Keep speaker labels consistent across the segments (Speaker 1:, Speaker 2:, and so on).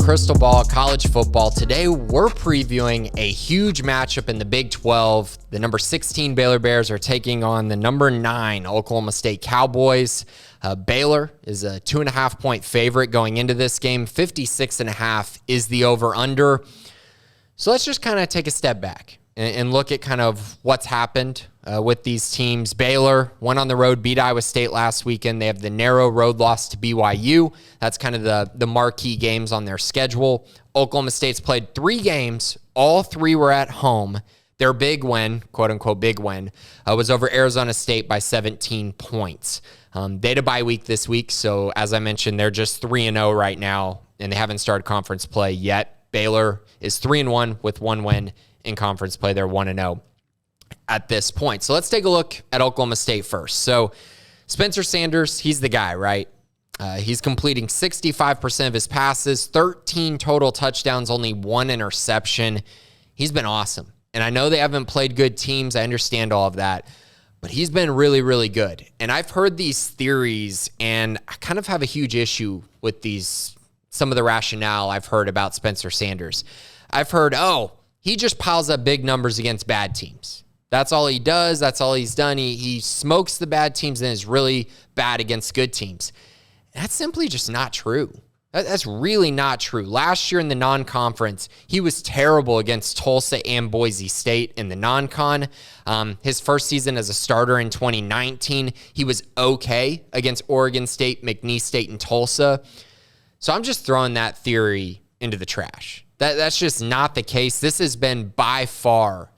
Speaker 1: Crystal Ball College Football. Today, we're previewing a huge matchup in the Big 12. The number 16 Baylor Bears are taking on the number 9 Oklahoma State Cowboys. Baylor is a 2.5-point favorite going into this game. 56.5 is the over-under. So let's just kind of take a step back and look at kind of what's happened with these teams. Baylor went on the road, beat Iowa State last weekend. They have the narrow road loss to BYU. That's kind of the marquee games on their schedule. Oklahoma State's played 3 games. All 3 were at home. Their big win, quote-unquote big win, was over Arizona State by 17 points. They had a bye week this week, so as I mentioned, they're just 3-0 right now, and they haven't started conference play yet. Baylor is 3-1 with 1 win in conference play. They're 1-0 at this point. So let's take a look at Oklahoma State first. So Spencer Sanders, he's the guy, right? He's completing 65% of his passes, 13 total touchdowns, only 1 interception. He's been awesome. And I know they haven't played good teams. I understand all of that. But he's been really, really good. And I've heard these theories, and I kind of have a huge issue with some of the rationale I've heard about Spencer Sanders. I've heard, he just piles up big numbers against bad teams. That's all he does. That's all he's done. He smokes the bad teams and is really bad against good teams. That's simply just not true. That's really not true. Last year in the non-conference, he was terrible against Tulsa and Boise State in the non-con. His first season as a starter in 2019, he was okay against Oregon State, McNeese State, and Tulsa. So I'm just throwing that theory into the trash. That's just not the case. This has been by far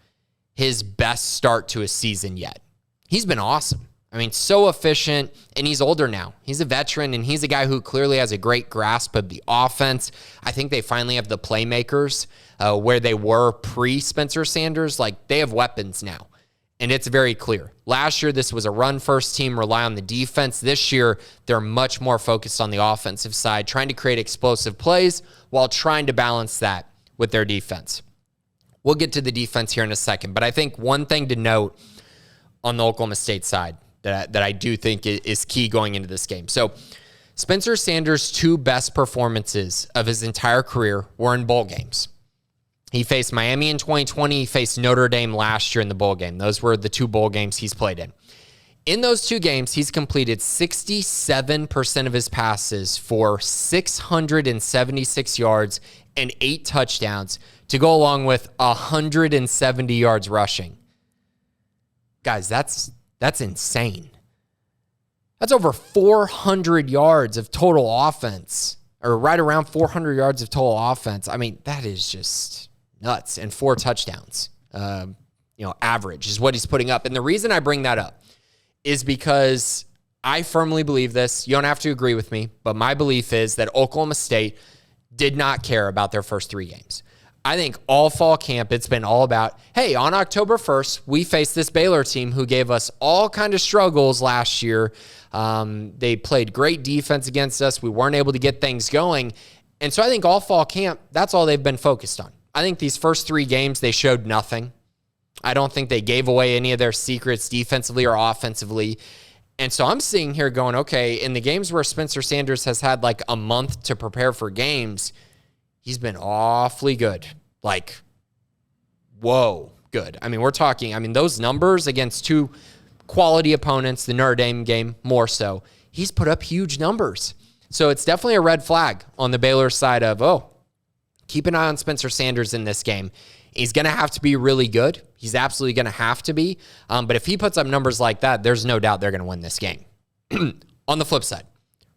Speaker 1: his best start to a season yet. He's been awesome. I mean, so efficient, and he's older now. He's a veteran, and he's a guy who clearly has a great grasp of the offense. I think they finally have the playmakers where they were pre-Spencer Sanders. Like, they have weapons now, and it's very clear. Last year, this was a run-first team, rely on the defense. This year, they're much more focused on the offensive side, trying to create explosive plays while trying to balance that with their defense. We'll get to the defense here in a second, but I think one thing to note on the Oklahoma State side that I do think is key going into this game. So Spencer Sanders' 2 best performances of his entire career were in bowl games. He faced Miami in 2020. He faced Notre Dame last year in the bowl game. Those were the 2 bowl games he's played in. In those 2 games, he's completed 67% of his passes for 676 yards and 8 touchdowns to go along with 170 yards rushing. Guys, that's insane. That's over 400 yards of total offense, or right around 400 yards of total offense. I mean, that is just nuts. And 4 touchdowns, average is what he's putting up. And the reason I bring that up is because I firmly believe this. You don't have to agree with me, but my belief is that Oklahoma State did not care about their first 3 games. I think all fall camp, it's been all about, hey, on October 1st, we faced this Baylor team who gave us all kind of struggles last year. They played great defense against us. We weren't able to get things going. And so I think all fall camp, that's all they've been focused on. I think these first 3 games, they showed nothing. I don't think they gave away any of their secrets defensively or offensively. And so I'm sitting here going, okay, in the games where Spencer Sanders has had like a month to prepare for games, he's been awfully good. Like, whoa, good. I mean, we're talking, those numbers against 2 quality opponents, the Notre Dame game more so, he's put up huge numbers. So it's definitely a red flag on the Baylor side of, keep an eye on Spencer Sanders in this game. He's going to have to be really good. He's absolutely going to have to be. But if he puts up numbers like that, there's no doubt they're going to win this game. On the flip side,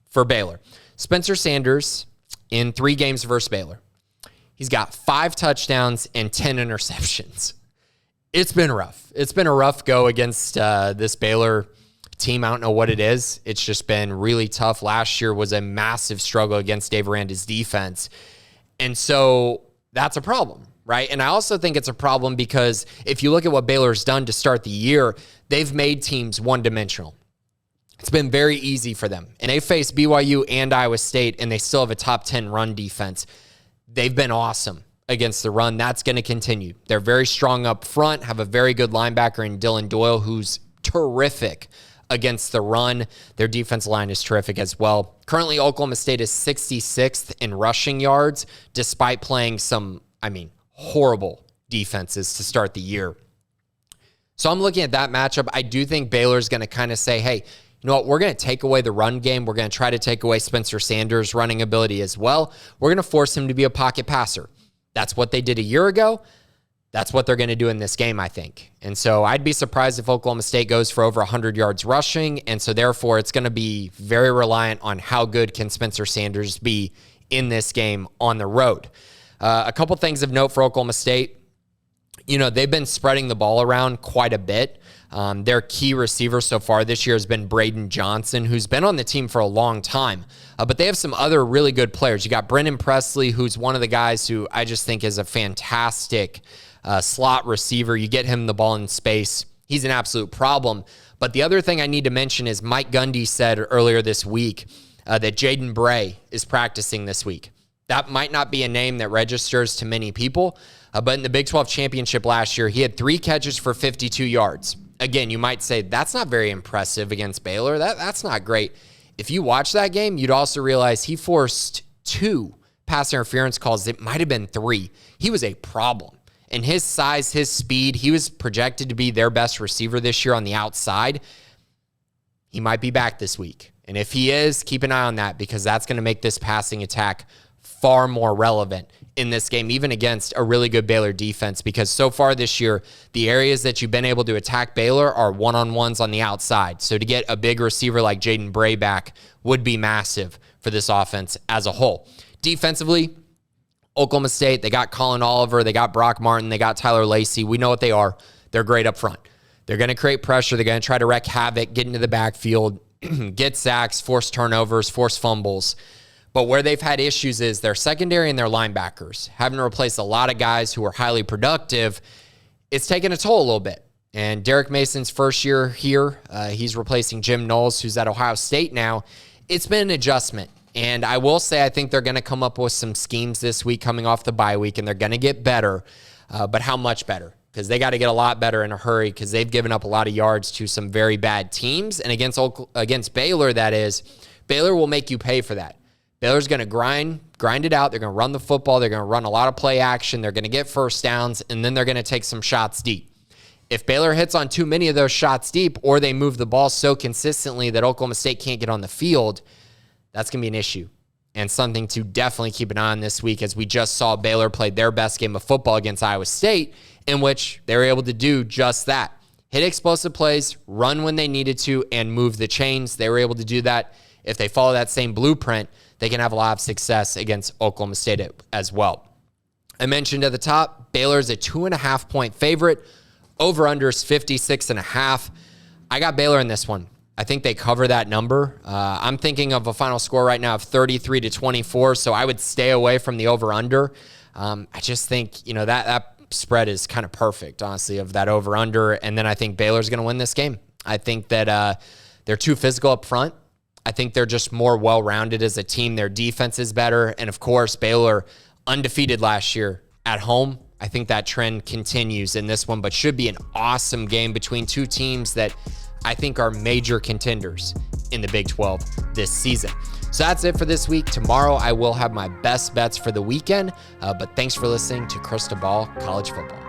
Speaker 1: for Baylor, Spencer Sanders in 3 games versus Baylor, he's got 5 touchdowns and 10 interceptions. It's been rough. It's been a rough go against this Baylor team. I don't know what it is. It's just been really tough. Last year was a massive struggle against Dave Aranda's defense. And so that's a problem, right? And I also think it's a problem because if you look at what Baylor's done to start the year, they've made teams one-dimensional. It's been very easy for them. And they faced BYU and Iowa State, and they still have a top 10 run defense. They've been awesome against the run. That's going to continue. They're very strong up front, have a very good linebacker in Dylan Doyle, who's terrific against the run. Their defensive line is terrific as well. Currently, Oklahoma State is 66th in rushing yards, despite playing some, horrible defenses to start the year. So I'm looking at that matchup. I do think Baylor's going to kind of say, hey, you know what? We're going to take away the run game. We're going to try to take away Spencer Sanders' running ability as well. We're going to force him to be a pocket passer. That's what they did a year ago. That's what they're going to do in this game, I think. And so I'd be surprised if Oklahoma State goes for over 100 yards rushing. And so therefore, it's going to be very reliant on how good can Spencer Sanders be in this game on the road. A couple things of note for Oklahoma State. They've been spreading the ball around quite a bit. Their key receiver so far this year has been Braden Johnson, who's been on the team for a long time. But they have some other really good players. You got Brennan Presley, who's one of the guys who I just think is a fantastic slot receiver. You get him the ball in space, he's an absolute problem. But the other thing I need to mention is Mike Gundy said earlier this week that Jaden Bray is practicing this week. That might not be a name that registers to many people, but in the Big 12 championship last year, he had 3 catches for 52 yards. Again, you might say that's not very impressive against Baylor. That's not great. If you watch that game, you'd also realize he forced 2 pass interference calls. It might have been 3. He was a problem. And his size, his speed, he was projected to be their best receiver this year on the outside. He might be back this week. And if he is, keep an eye on that, because that's going to make this passing attack far more relevant in this game, even against a really good Baylor defense, because so far this year, the areas that you've been able to attack Baylor are one-on-ones on the outside. So to get a big receiver like Jaden Bray back would be massive for this offense as a whole. Defensively, Oklahoma State, they got Colin Oliver, they got Brock Martin, they got Tyler Lacey. We know what they are. They're great up front. They're going to create pressure. They're going to try to wreak havoc, get into the backfield, get sacks, force turnovers, force fumbles. But where they've had issues is their secondary and their linebackers. Having to replace a lot of guys who are highly productive, it's taken a toll a little bit. And Derek Mason's first year here, he's replacing Jim Knowles, who's at Ohio State now. It's been an adjustment. And I will say I think they're going to come up with some schemes this week coming off the bye week, and they're going to get better. But how much better? Because they got to get a lot better in a hurry, because they've given up a lot of yards to some very bad teams. And against Baylor, that is, Baylor will make you pay for that. Baylor's going to grind it out. They're going to run the football. They're going to run a lot of play action. They're going to get first downs, and then they're going to take some shots deep. If Baylor hits on too many of those shots deep, or they move the ball so consistently that Oklahoma State can't get on the field, that's going to be an issue, and something to definitely keep an eye on this week, as we just saw Baylor play their best game of football against Iowa State, in which they were able to do just that. Hit explosive plays, run when they needed to, and move the chains. They were able to do that. If they follow that same blueprint, they can have a lot of success against Oklahoma State as well. I mentioned at the top, Baylor's a 2.5-point favorite. Over-under is 56.5. I got Baylor in this one. I think they cover that number. I'm thinking of a final score right now of 33-24, so I would stay away from the over-under. I just think, that spread is kind of perfect, honestly, of that over-under, and then I think Baylor's going to win this game. I think that they're too physical up front. I think they're just more well-rounded as a team. Their defense is better. And, of course, Baylor undefeated last year at home. I think that trend continues in this one, but should be an awesome game between two teams that I think are major contenders in the Big 12 this season. So that's it for this week. Tomorrow I will have my best bets for the weekend, but thanks for listening to Crystal Ball College Football.